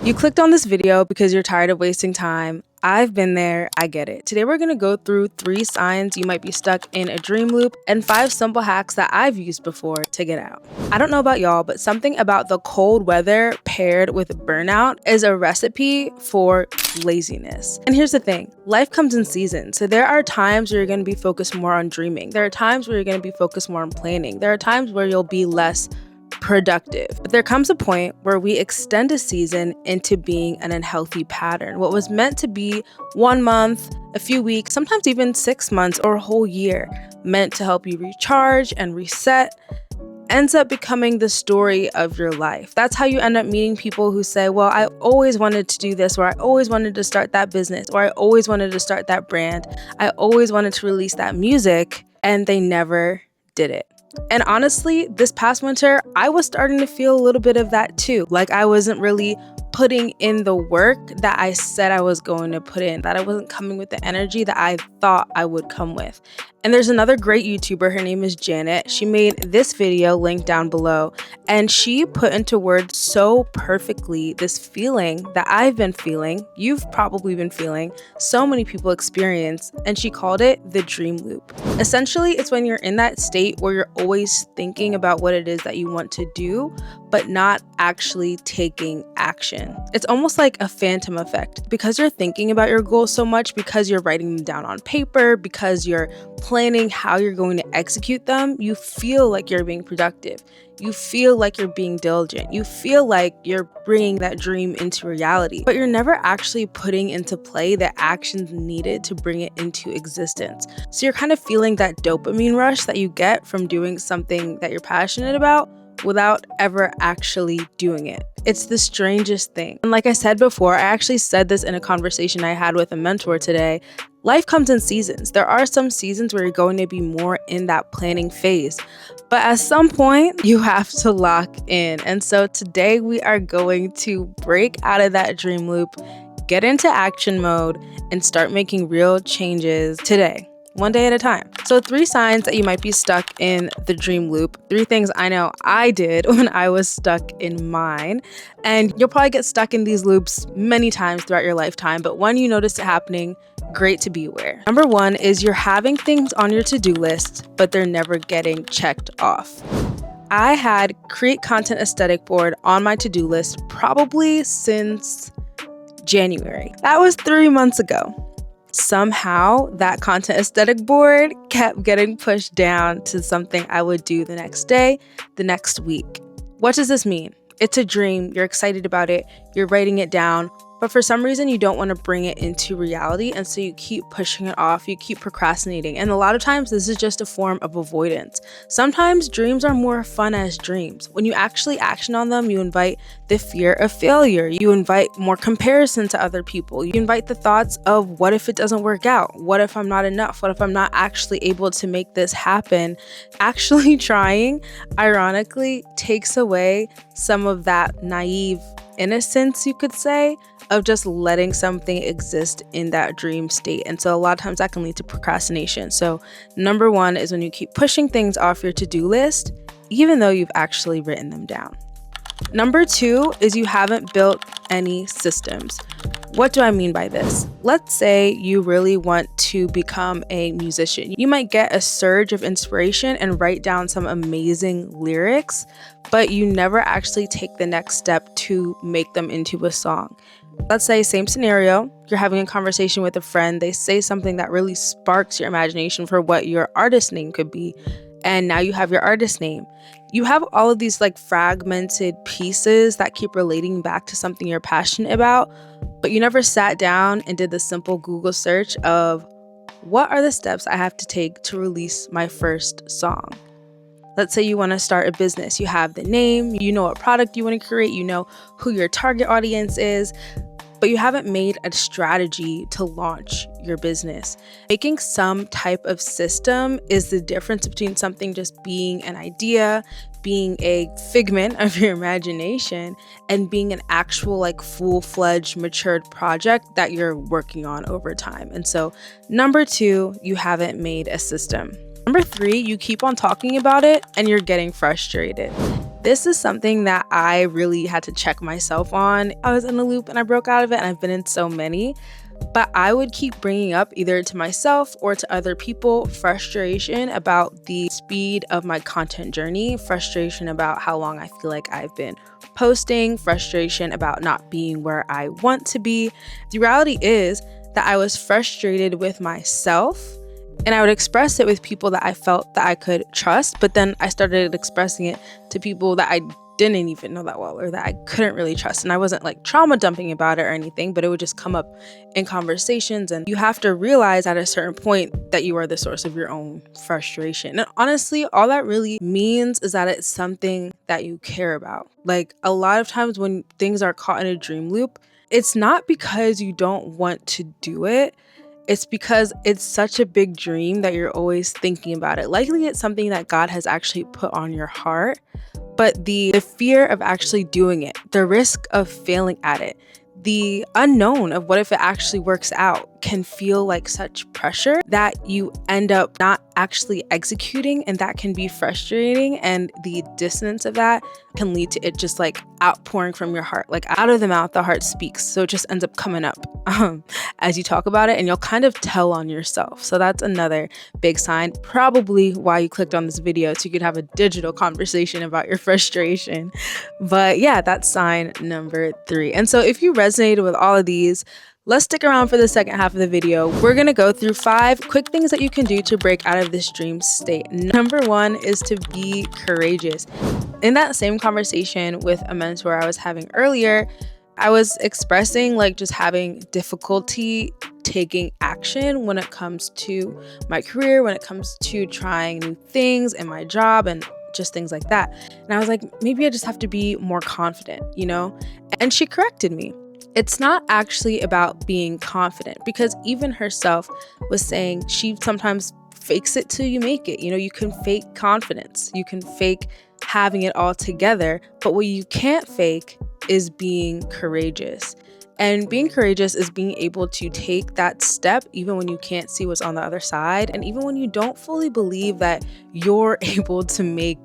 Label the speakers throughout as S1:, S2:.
S1: You clicked on this video because you're tired of wasting time. I've been there, I get it. Today we're gonna go through 3 signs you might be stuck in a dream loop and 5 simple hacks that I've used before to get out. I don't know about y'all, but something about the cold weather paired with burnout is a recipe for laziness. And here's the thing, life comes in seasons. So there are times where you're gonna be focused more on dreaming. There are times where you're gonna be focused more on planning. There are times where you'll be less productive. But there comes a point where we extend a season into being an unhealthy pattern. What was meant to be 1 month, a few weeks, sometimes even 6 months or a whole year, meant to help you recharge and reset, ends up becoming the story of your life. That's how you end up meeting people who say, well, I always wanted to do this, or I always wanted to start that business, or I always wanted to start that brand. I always wanted to release that music, and they never did it. And honestly, this past winter, I was starting to feel a little bit of that too. Like I wasn't really putting in the work that I said I was going to put in, that I wasn't coming with the energy that I thought I would come with. And there's another great YouTuber, her name is Janet. She made this video linked down below, and she put into words so perfectly this feeling that I've been feeling, you've probably been feeling, so many people experience, and she called it the dream loop. Essentially, it's when you're in that state where you're always thinking about what it is that you want to do, but not actually taking action. It's almost like a phantom effect. Because you're thinking about your goals so much, because you're writing them down on paper, because you're planning how you're going to execute them, you feel like you're being productive. You feel like you're being diligent. You feel like you're bringing that dream into reality, but you're never actually putting into play the actions needed to bring it into existence. So you're kind of feeling that dopamine rush that you get from doing something that you're passionate about without ever actually doing it. It's the strangest thing. And like I said before, I actually said this in a conversation I had with a mentor today. Life comes in seasons. There are some seasons where you're going to be more in that planning phase, but at some point you have to lock in. And so today we are going to break out of that dream loop, get into action mode, and start making real changes today. 1 day at a time. So 3 signs that you might be stuck in the dream loop. 3 things I know I did when I was stuck in mine. And you'll probably get stuck in these loops many times throughout your lifetime, but when you notice it happening, great to be aware. Number 1 is you're having things on your to-do list, but they're never getting checked off. I had create content aesthetic board on my to-do list probably since January. That was 3 months ago. Somehow that content aesthetic board kept getting pushed down to something I would do the next day, the next week. What does this mean? It's a dream, you're excited about it, you're writing it down, but for some reason you don't want to bring it into reality, and so you keep pushing it off, you keep procrastinating, and a lot of times this is just a form of avoidance. Sometimes dreams are more fun as dreams. When you actually action on them, you invite the fear of failure, you invite more comparison to other people, you invite the thoughts of what if it doesn't work out, what if I'm not enough, what if I'm not actually able to make this happen. Actually trying, ironically, takes away some of that naive innocence, you could say, of just letting something exist in that dream state. And so a lot of times that can lead to procrastination. So number 1 is when you keep pushing things off your to-do list, even though you've actually written them down. Number 2 is you haven't built any systems. What do I mean by this? Let's say you really want to become a musician. You might get a surge of inspiration and write down some amazing lyrics, but you never actually take the next step to make them into a song. Let's say, same scenario, you're having a conversation with a friend, they say something that really sparks your imagination for what your artist name could be, and now you have your artist name. You have all of these like fragmented pieces that keep relating back to something you're passionate about, but you never sat down and did the simple Google search of what are the steps I have to take to release my first song. Let's say you want to start a business. You have the name, you know what product you want to create, you know who your target audience is, but you haven't made a strategy to launch your business. Making some type of system is the difference between something just being an idea, being a figment of your imagination, and being an actual like full-fledged matured project that you're working on over time. And so number 2, you haven't made a system. Number 3, you keep on talking about it and you're getting frustrated. This is something that I really had to check myself on. I was in a loop and I broke out of it, and I've been in so many. But I would keep bringing up, either to myself or to other people, frustration about the speed of my content journey, frustration about how long I feel like I've been posting, frustration about not being where I want to be. The reality is that I was frustrated with myself, and I would express it with people that I felt that I could trust, but then I started expressing it to people that I didn't even know that well, or that I couldn't really trust. And I wasn't like trauma dumping about it or anything, but it would just come up in conversations. And you have to realize at a certain point that you are the source of your own frustration. And honestly, all that really means is that it's something that you care about. Like, a lot of times when things are caught in a dream loop, it's not because you don't want to do it. It's because it's such a big dream that you're always thinking about it. Likely it's something that God has actually put on your heart, but the fear of actually doing it, the risk of failing at it, the unknown of what if it actually works out can feel like such pressure that you end up not actually executing, and that can be frustrating. And the dissonance of that can lead to it just like outpouring from your heart, like out of the mouth the heart speaks. So it just ends up coming up as you talk about it, and you'll kind of tell on yourself. So that's another big sign, probably why you clicked on this video, so you could have a digital conversation about your frustration. But yeah, that's sign number 3. And so if you resonated with all of these, let's stick around for the second half of the video. We're gonna go through 5 quick things that you can do to break out of this dream state. Number 1 is to be courageous. In that same conversation with a mentor I was having earlier, I was expressing like just having difficulty taking action when it comes to my career, when it comes to trying new things in my job and just things like that. And I was like, maybe I just have to be more confident, you know? And she corrected me. It's not actually about being confident, because even herself was saying she sometimes fakes it till you make it. You know, you can fake confidence, you can fake having it all together, but what you can't fake is being courageous. And being courageous is being able to take that step even when you can't see what's on the other side, and even when you don't fully believe that you're able to make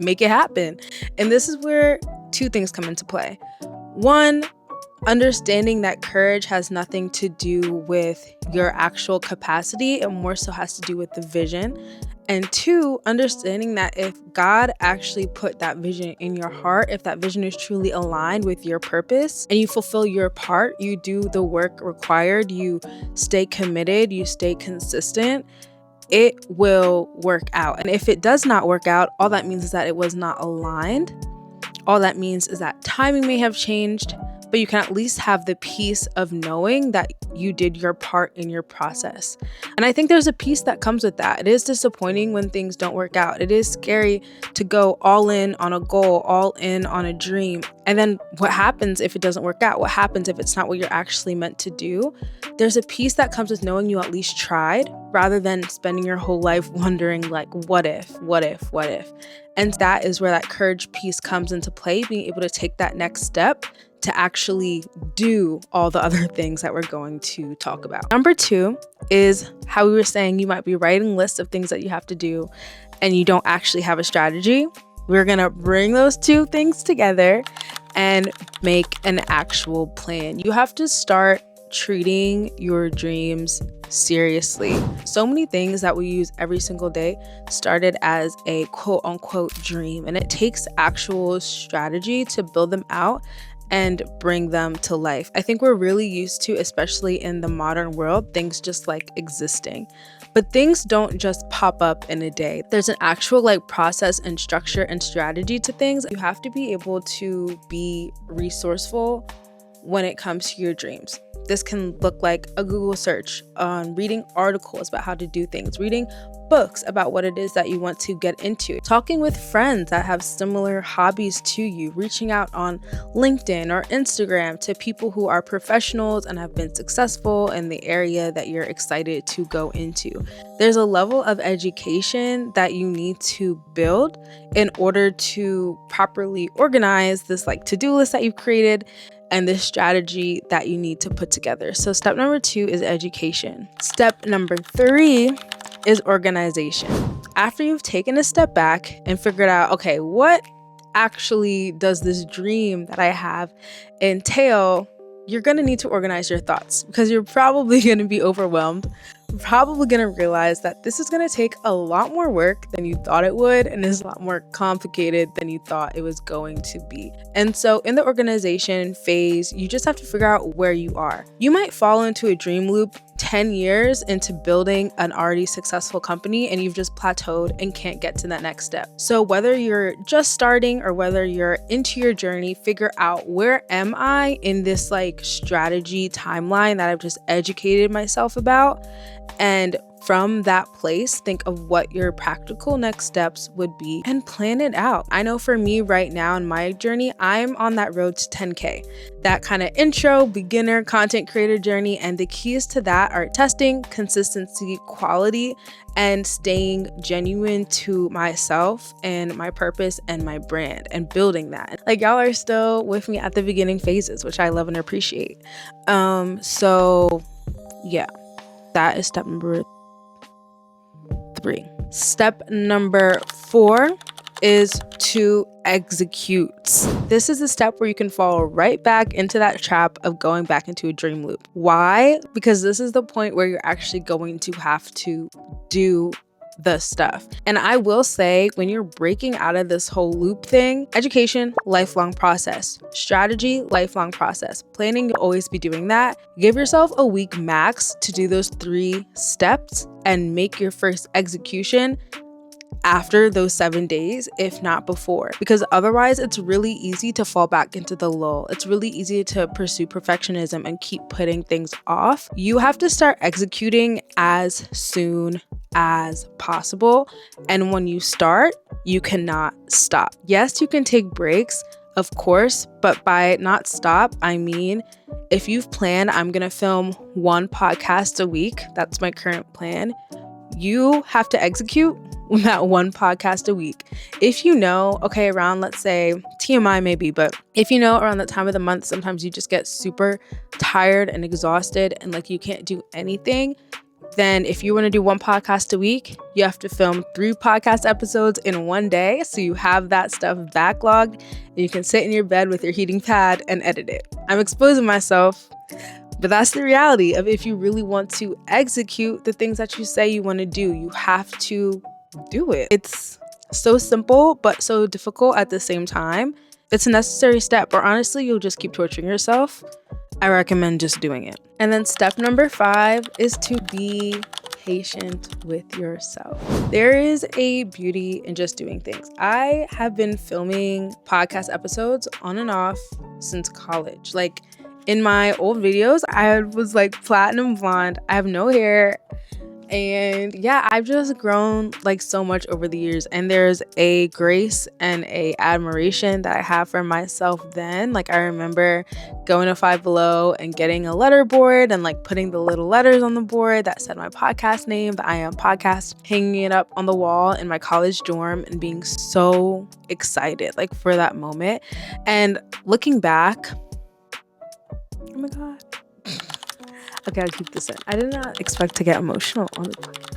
S1: it happen. And this is where 2 things come into play. 1, understanding that courage has nothing to do with your actual capacity, it more so has to do with the vision. And 2, understanding that if God actually put that vision in your heart, if that vision is truly aligned with your purpose and you fulfill your part, you do the work required, you stay committed, you stay consistent, it will work out. And if it does not work out, all that means is that it was not aligned. All that means is that timing may have changed, but you can at least have the peace of knowing that you did your part in your process. And I think there's a peace that comes with that. It is disappointing when things don't work out. It is scary to go all in on a goal, all in on a dream. And then what happens if it doesn't work out? What happens if it's not what you're actually meant to do? There's a peace that comes with knowing you at least tried, rather than spending your whole life wondering like, what if? And that is where that courage piece comes into play, being able to take that next step to actually do all the other things that we're going to talk about. Number 2 is how we were saying you might be writing lists of things that you have to do and you don't actually have a strategy. We're gonna bring those 2 things together and make an actual plan. You have to start treating your dreams seriously. So many things that we use every single day started as a quote unquote dream, and it takes actual strategy to build them out and bring them to life. I think we're really used to, especially in the modern world, things just like existing. But things don't just pop up in a day. There's an actual like process and structure and strategy to things. You have to be able to be resourceful when it comes to your dreams. This can look like a Google search on reading articles about how to do things, reading books about what it is that you want to get into, talking with friends that have similar hobbies to you, reaching out on LinkedIn or Instagram to people who are professionals and have been successful in the area that you're excited to go into. There's a level of education that you need to build in order to properly organize this like to-do list that you've created and this strategy that you need to put together. So step number 2 is education. Step number 3 is organization. After you've taken a step back and figured out, okay, what actually does this dream that I have entail, you're going to need to organize your thoughts because you're probably going to be overwhelmed. You're probably going to realize that this is going to take a lot more work than you thought it would, and is a lot more complicated than you thought it was going to be. And so in the organization phase, you just have to figure out where you are. You might fall into a dream loop 10 years into building an already successful company and you've just plateaued and can't get to that next step. So whether you're just starting or whether you're into your journey, figure out, where am I in this like strategy timeline that I've just educated myself about? And from that place, think of what your practical next steps would be and plan it out. I know for me right now in my journey, I'm on that road to 10K, that kind of intro, beginner content creator journey. And the keys to that are testing, consistency, quality, and staying genuine to myself and my purpose and my brand and building that. Like, y'all are still with me at the beginning phases, which I love and appreciate. So yeah, that is step number 3. Step number 4 is to execute. This is the step where you can fall right back into that trap of going back into a dream loop. Why? Because this is the point where you're actually going to have to do the stuff. And I will say, when you're breaking out of this whole loop thing, education, lifelong process. Strategy, lifelong process. Planning, you'll always be doing that. Give yourself a week max to do those 3 steps and make your first execution after those 7 days, if not before, because otherwise it's really easy to fall back into the lull. It's really easy to pursue perfectionism and keep putting things off. You have to start executing as soon as possible. And when you start, you cannot stop. Yes, you can take breaks, of course, but by not stop, I mean, if you've planned, I'm gonna film 1 podcast a week, that's my current plan, you have to execute that 1 podcast a week. If you know, okay, around, let's say, TMI maybe, but if you know around that time of the month, sometimes you just get super tired and exhausted and like you can't do anything, then if you want to do 1 podcast a week, you have to film 3 podcast episodes in 1 day. So you have that stuff backlogged and you can sit in your bed with your heating pad and edit it. I'm exposing myself, but that's the reality of, if you really want to execute the things that you say you want to do, you have to do it. It's so simple, but so difficult at the same time. It's a necessary step, or honestly, you'll just keep torturing yourself. I recommend just doing it. And then step number 5 is to be patient with yourself. There is a beauty in just doing things. I have been filming podcast episodes on and off since college. Like, in my old videos, I was like platinum blonde. I have no hair. And yeah, I've just grown like so much over the years, and there's a grace and a admiration that I have for myself then. Like, I remember going to Five Below and getting a letter board and like putting the little letters on the board that said my podcast name, the I Am Podcast, hanging it up on the wall in my college dorm and being so excited like for that moment. And looking back, oh my God. Okay, I'll keep this in. I did not expect to get emotional on the podcast.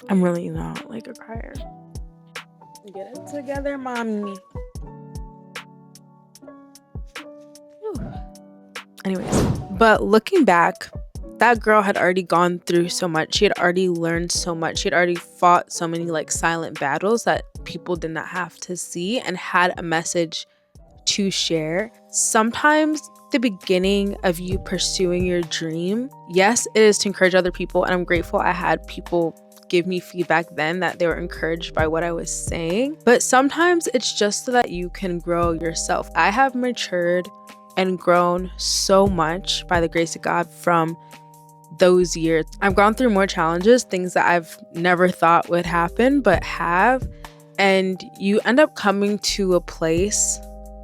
S1: I'm really not like a crier. Get it together, mommy. Whew. Anyways, but looking back, that girl had already gone through so much. She had already learned so much. She had already fought so many like silent battles that people did not have to see, and had a message to share. Sometimes the beginning of you pursuing your dream, yes, it is to encourage other people. And I'm grateful I had people give me feedback then that they were encouraged by what I was saying. But sometimes it's just so that you can grow yourself. I have matured and grown so much by the grace of God from those years. I've gone through more challenges, things that I've never thought would happen, but have. And you end up coming to a place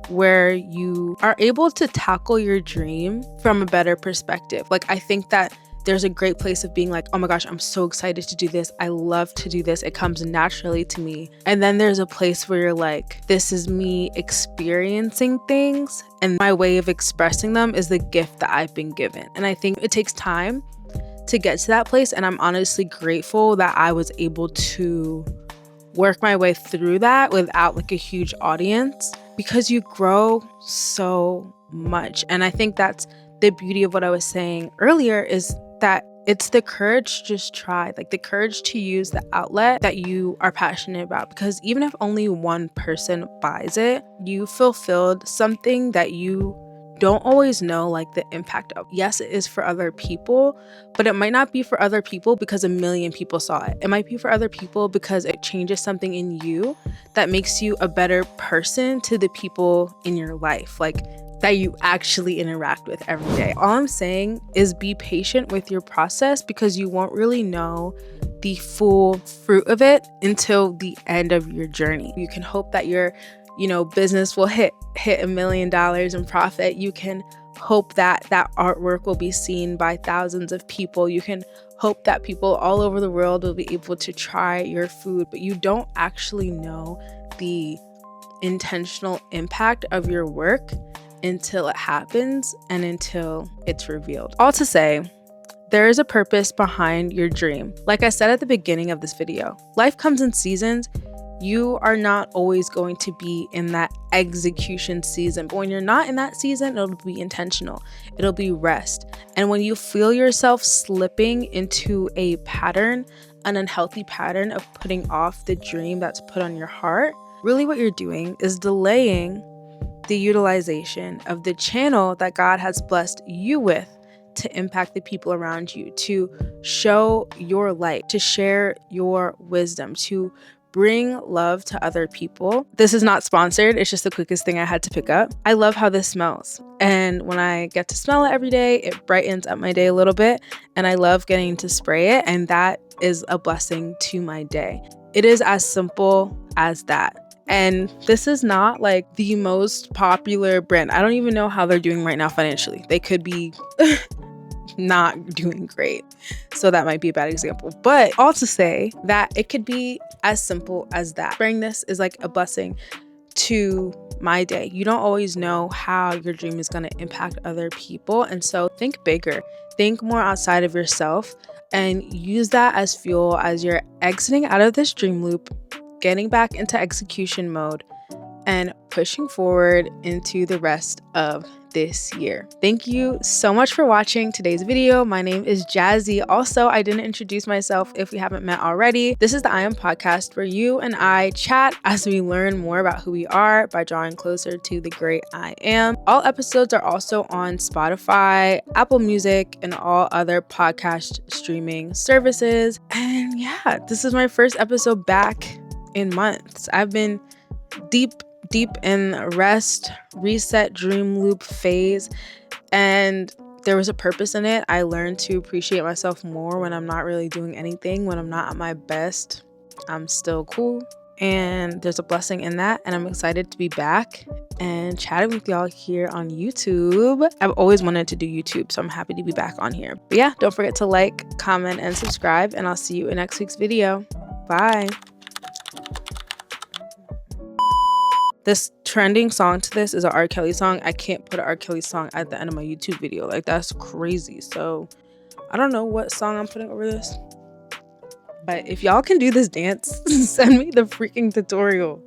S1: where you are able to tackle your dream from a better perspective. Like, I think that there's a great place of being like, oh my gosh, I'm so excited to do this. I love to do this. It comes naturally to me. And then there's a place where you're like, this is me experiencing things, and my way of expressing them is the gift that I've been given. And I think it takes time to get to that place. And I'm honestly grateful that I was able to work my way through that without like a huge audience, because you grow so much. And I think that's the beauty of what I was saying earlier, is that it's the courage to just try, like the courage to use the outlet that you are passionate about. Because even if only one person buys it, you fulfilled something that you don't always know like the impact of. Yes, it is for other people, but it might not be for other people because a million people saw it. It might be for other people because it changes something in you that makes you a better person to the people in your life, like that you actually interact with every day. All I'm saying is be patient with your process, because you won't really know the full fruit of it until the end of your journey. You can hope that your business will hit $1 million in profit. You can hope that that artwork will be seen by thousands of people. You can hope that people all over the world will be able to try your food, but you don't actually know the intentional impact of your work until it happens and until it's revealed. All to say, there is a purpose behind your dream. Like I said at the beginning of this video, life comes in seasons. You are not always going to be in that execution season, but when you're not in that season, it'll be intentional. It'll be rest. And when you feel yourself slipping into a pattern, an unhealthy pattern of putting off the dream that's put on your heart, really what you're doing is delaying the utilization of the channel that God has blessed you with to impact the people around you, to show your light, to share your wisdom, to bring love to other people. This is not sponsored. It's just the quickest thing I had to pick up. I love how this smells. And when I get to smell it every day, it brightens up my day a little bit. And I love getting to spray it. And that is a blessing to my day. It is as simple as that. And this is not like the most popular brand. I don't even know how they're doing right now financially. They could be not doing great. So that might be a bad example. But all to say that it could be as simple as that. Spraying this is like a blessing to my day. You don't always know how your dream is going to impact other people. And so think bigger, think more outside of yourself, and use that as fuel as you're exiting out of this dream loop, getting back into execution mode, and pushing forward into the rest of this year. Thank you so much for watching today's video. My name is Jaazy. Also, I didn't introduce myself if we haven't met already. This is the I Am podcast, where you and I chat as we learn more about who we are by drawing closer to the great I Am. All episodes are also on Spotify, Apple Music, and all other podcast streaming services. And yeah, this is my first episode back in months. I've been deep in rest, reset, dream loop phase, and there was a purpose in it. I learned to appreciate myself more when I'm not really doing anything. When I'm not at my best, I'm still cool, and there's a blessing in that. And I'm excited to be back and chatting with y'all here on YouTube. I've always wanted to do YouTube, so I'm happy to be back on here. But yeah, don't forget to like, comment, and subscribe, and I'll see you in next week's video. Bye. This trending song to this is an R. Kelly song. I can't put an R. Kelly song at the end of my YouTube video. Like, that's crazy. So I don't know what song I'm putting over this. But if y'all can do this dance, send me the freaking tutorial.